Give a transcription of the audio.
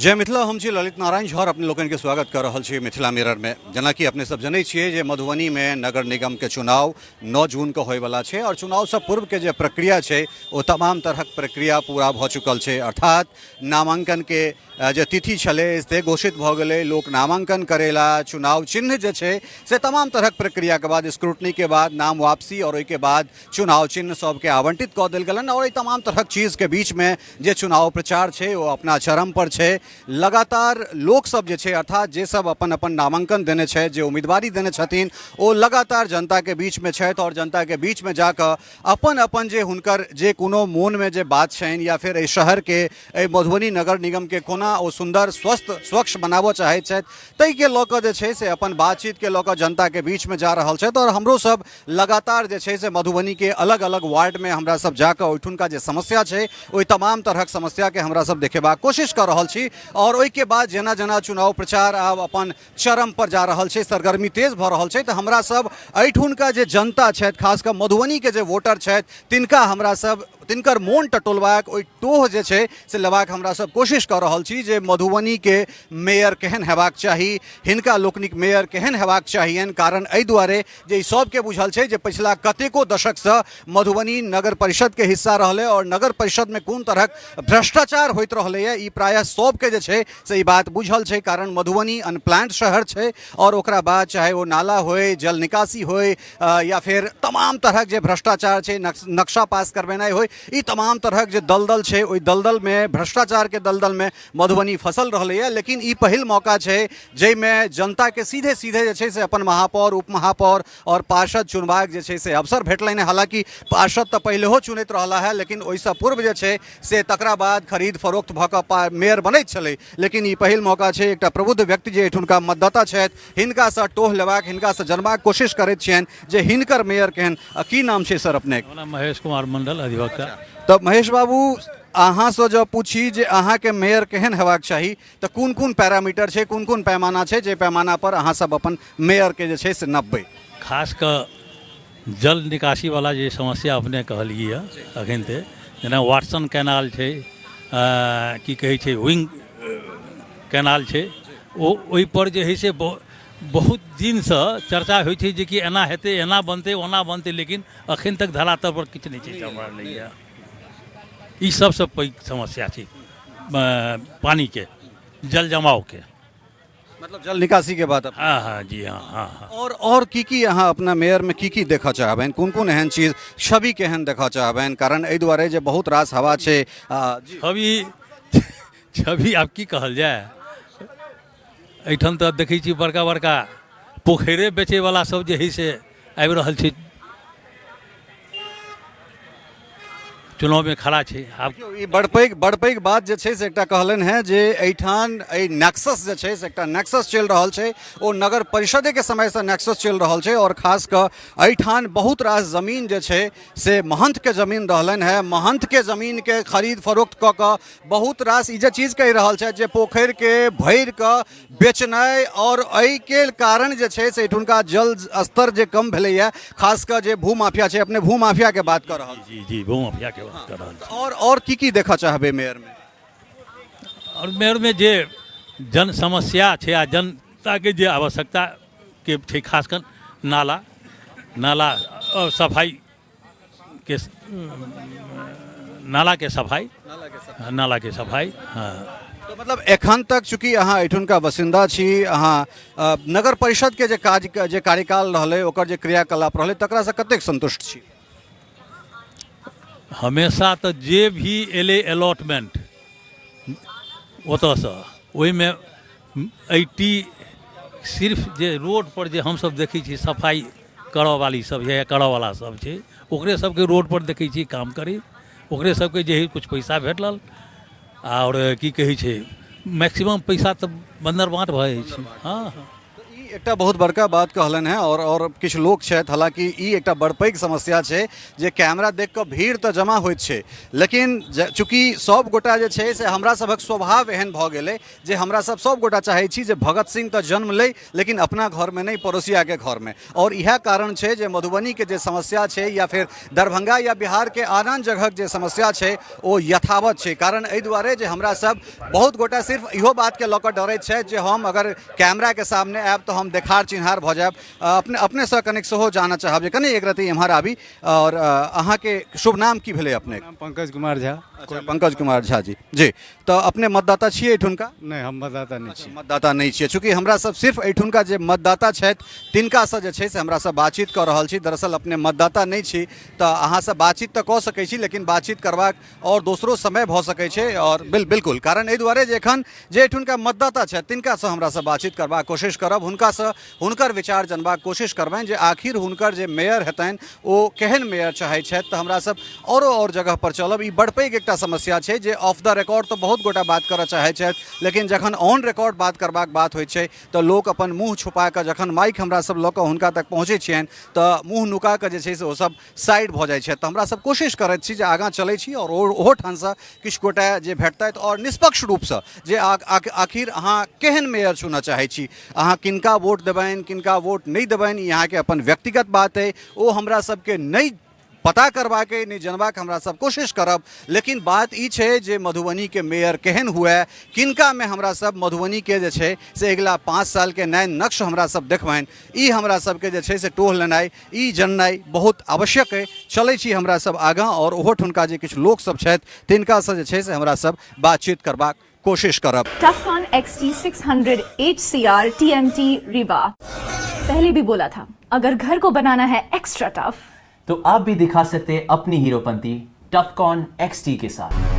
जय मिथिला, हम छी ललित नारायण झा और अपने लोगन के स्वागत कर रहा छी मिथिला मिरर में। जना कि अपने सब जनै छियै जे मधुबनी में नगर निगम के चुनाव 9 जून के होय वाला छै और चुनाव से पूर्व के जे प्रक्रिया छै वो तमाम तरहक प्रक्रिया पूरा भ चुकल छै। अर्थात नामांकन के जे तिथि छलै से घोषित भ गेलै, लोक नामांकन करेला, चुनाव चिन्ह जे छै से तमाम तरहक प्रक्रिया के बाद स्क्रूटनी के बाद नाम वापसी और ओहि के बाद चुनाव चिन्ह सबके आवंटित कऽ देल गेलनि और तमाम तरहक चीज के बीच में जे चुनाव प्रचार छै वो अपना चरम पर छै। लगातार लोक सब जे छै अर्थात जे सब अपन अपन नामांकन देने छै, जे उम्मीदवारी देने छथिन, ओ लगातार जनता के बीच में छथि और जनता के बीच में जाकर अपन अपन जे हुनकर जे कोनो मोन में जे बात छनि या फिर एहि शहर के एहि मधुबनी नगर निगम के कोना ओ सुंदर स्वस्थ स्वच्छ बनाबऽ चाहैत छथि ताहि के लऽ कऽ जे छै से अपन बातचीत के लऽ कऽ जनता के बीच में जा रहल छथि। और हमरो सब लगातार जे छै से मधुबनी के अलग अलग वार्ड में हमरा सब जाकर ओहिठुनका जे समस्या छै ओहि तमाम तरहक समस्या के हमरा सब देखेबाक कोशिश कर रहल छी। और ओहि के बाद जेना जेना चुनाव प्रचार आब अपन चरम पर जा रहल छै, सरगर्मी तेज भऽ रहल छै, तऽ हमरा सब एहिठुनका जे जनता छथि, खास कऽ मधुबनी के जे वोटर छथि, तिनका हमरा सब तिनकर मोन टटोलबाक ओहि टोह जे छै से लेबाक हमरा सब कोशिश कऽ रहल छी जे मधुबनी के मेयर केहन हेबाक चाही, हिनका लोकनिक मेयर केहन हेबाक चाहियनि। कारण एहि दुआरे जे ई सबके बुझल छै जे पिछला कतेको दशकसँ मधुबनी नगर परिषद के हिस्सा रहलै और नगर परिषद में कोन तरहक भ्रष्टाचार होइत रहलैए ई प्रायः सबके जे छै से ई बात बुझल छै। कारण मधुबनी अनप्लान्ड शहर छै और ओकरा बाद चाहे वो नाला होय, जल निकासी होय या फिर तमाम तरहक जे भ्रष्टाचार छै, नक्शा पास करवेनाइ होय, ई तमाम तरहक जे दलदल छै ओहि दलदल में भ्रष्टाचार के दलदल में मधुबनी फसल रहलैए। लेकिन ई पहिल मौका छै जाहिमे जनता के सीधे सीधे जे छै से अपन महापौर, उपमहापौर और पार्षद चुनबाक जे छै से अवसर भेटलनि है। हालांकि पार्षद तऽ पहिलेहो चुनैत रहला है, लेकिन ओहिसँ पूर्व जे छै से तकरा बाद खरीद फरोख्त भऽ कऽ मेयर बनैत छलै। लेकिन ई पहिल मौका छै एकटा प्रबुद्ध व्यक्ति जे एहिठुनका मतदाता छथि हिनकासँ टोह लेबाक, हिनकासँ जनबाक कोशिश करैत छियनि जे हिनकर मेयर केहन। की नाम छै सर अपने? महेश कुमार मंडल, अधिवक्ता। तऽ महेश बाबू, अहाँसँ जँ पूछी जे अहाँके मेयर केहन हेबाक चाही तऽ कोन कोन पैरामीटर छै, कोन कोन पैमाना छै जे पैमाना पर अहाँ सब अपन मेयर के जे छै से नपबै? खास कऽ जल निकासी वाला जे समस्या अपने कहलिए अखन ते, जेना वाटसन कैनाल छै, की कहै छै विंग कैनाल छै, ओहि पर जे है से बहुत दिनसँ चर्चा होइ छै जे कि एना हेतै, एना बनतै, ओना बनतै, लेकिन अखन तक धरातल पर किछु नहि छै चल रहलैए। ई सबसँ पैघ समस्या छै पानी के, जल जमाव के, मतलब जल निकासी के बात। हाँ हाँ जी हाँ हाँ हाँ। और की अहाँ अपना मेयर में की देखऽ चाहबनि, कोन कोन एहन चीज, छवि केहन देखऽ चाहबनि? कारण एहि दुआरे जे बहुत रास हवा छै। छवि आब की कहल जाए, एहिठाम तऽ देखै छी बड़का बड़का पोखरे बेचैवला सब जे है से आबि रहल छै, चुनाव में खड़ा छै। आब ई बड़ पैघ बात जे छै से एकटा कहलनि हैं जे एहिठाम एहि नेक्सस जे छै से एकटा नेक्सस चलि रहल छै, ओ नगर परिषदे के समय से नेक्सस चलि रहल छै। और खास कऽ एहिठाम बहुत रास जमीन जे छै से महंत के जमीन रहलनि है, महंत के जमीन के खरीद फरोख्त कऽ कऽ बहुत रास ई जे चीज कहि रहल छथि जे पोखरि के भरि कऽ बेचनाइ, और एहि के कारण जे छै से एहिठुनका जल स्तर जे कम भेलैए, खास कऽ जे भू माफिया छै, अपने भू माफिया के बात कर रहल। जी जी भू माफिया के बात कर रहल छी। और की देखा चाहबे मेयर में? और मेयर में जे जन समस्या छै आ जनता के जे आवश्यकता के छै, खास कर नाला और सफाई के, नाला के सफाई हाँ। तो मतलब एखन तक चूँकि अहाँ एहिठुनका बसिंदा छी, अहाँ नगर परिषद के जे कार्यकाल रहलै, ओकर जे क्रियाकलाप रहलै, तकरासँ कतेक संतुष्ट छी? हमेशा तो जे भी एले अलॉटमेंट ओतऽसँ, ओहिमे 80 सिर्फ जे रोड पर जे हमसब देखै छी सफाई करऽ वाली सब या करऽ वाला सब छै, ओकरे सबके रोड पर देखै छी काम करी, ओकरे सबके जे है कुछ पैसा भेटल, और की कहै छै मैक्सिमम पैसा तऽ बंदर बाँट भऽ जाइ छै। हाँ हाँ। एकटा बहुत बड़का बात कहलन है और किछु लोग छथि, हालांकि ई एकटा बड़ पैघ समस्या छै जे कैमरा देख कऽ भीड़ तऽ जमा होइत छै, लेकिन चूँकि सब गोटा जे छै से हमरा सभक स्वभाव एहन भऽ गेलै जे हमरा सब गोटा चाहै छी जे भगत सिंह तऽ जन्म लै लेकिन अपना घरमे नहीं पड़ोसियाके घरमे, और इएह कारण छै जे मधुबनीके जे समस्या छै या फिर दरभंगा या बिहारके आन आन जगहक जे समस्या छै ओ यथावत छै। कारण एहि दुआरे जे हमरा सब बहुत गोटा सिर्फ इहो बातके लऽ कऽ डरैत छथि जे हम अगर कैमराके सामने आयब तऽ हम देखार चिन्हार भऽ जायब। अपनेसँ कनिक सेहो जानऽ चाहब जे कनि एक रत्ती एम्हर आबी, और अहाँके शुभ नाम की भेलै अपने? नाम पंकज कुमार झा। अच्छा, पंकज कुमार झा जी। जी, तऽ अपने मतदाता छियै एहिठुनका? नहीं, हम मतदाता नहीं छी। मतदाता नहीं छियै, चूँकि हमरा सब सिर्फ एहिठुनका जे मतदाता छथि तिनकासँ जे छै से हमरा सब बातचीत कऽ रहल छी। दरअसल अपने मतदाता नहीं छी तऽ अहाँसँ बातचीत तऽ कऽ सकै छी, लेकिन बातचीत करबाक और दोसरो समय भऽ सकै छै। और बिल्कुल, कारण एहि दुआरे जे एखन जे एहिठुनका मतदाता छथि तिनकासँ हमरा सब बातचीत करबाक कोशिश करब, हुनकासँ हुनकर विचार जनबाक कोशिश करबनि जे आखिर हुनकर जे मेयर हेतनि ओ केहन मेयर चाहै छथि। तऽ हमरा सब और जगह पर चलब। ई बड़ पैघ एकटा समस्या छै जे ऑफ द रिकॉर्ड तो बहुत गोटा बात करऽ चाहै छथि, लेकिन जखन ऑन रिकॉर्ड बात करबाक बात होइ छै तऽ लोक अपन मुँह छुपा कऽ, जखन माइक हमरा सब लऽ कऽ हुनका तक पहुँचै छियनि तऽ मुँह नुका कऽ जे छै से ओ सब साइड भऽ जाइ छथि। तऽ हमरा सब कोशिश करैत छी जे आगाँ चलै छी और ओहो ठामसँ किछु गोटा जे भेटतथि और निष्पक्ष रूपसँ जे आखिर अहाँ केहन मेयर चुनऽ चाहै छी, अहाँ किनका वोट देबनि किनका वोट नहीं देबनि, ई अहाँके अपन व्यक्तिगत बात है, ओ हमरा सबके नहीं पता करबाके नहीं जनबाक हमरा सब कोशिश करब। लेकिन बात ई छै जे मधुबनी के मेयर केहन हुए, किनका में हमरा सब मधुबनी के जे छै से अगिला 5 साल के नए नक्श हमरा सब देखबनि, ई हमरा सबके जे छै से टोह लेनाइ, ई जननाइ बहुत आवश्यक है। चलै छी हमरा सब आगाँ और ओहो ठुनका जे किछु लोक सब छथि तिनकासँ जे छै से हमरा सब बातचीत करबाक कोशिश करब। टफकॉन XT 600 HCR TMT रिवा। पहले भी बोला था, अगर घर को बनाना है एक्स्ट्रा टफ तो आप भी दिखा सकते हैं अपनी हीरोपंती टफकॉन XT के साथ।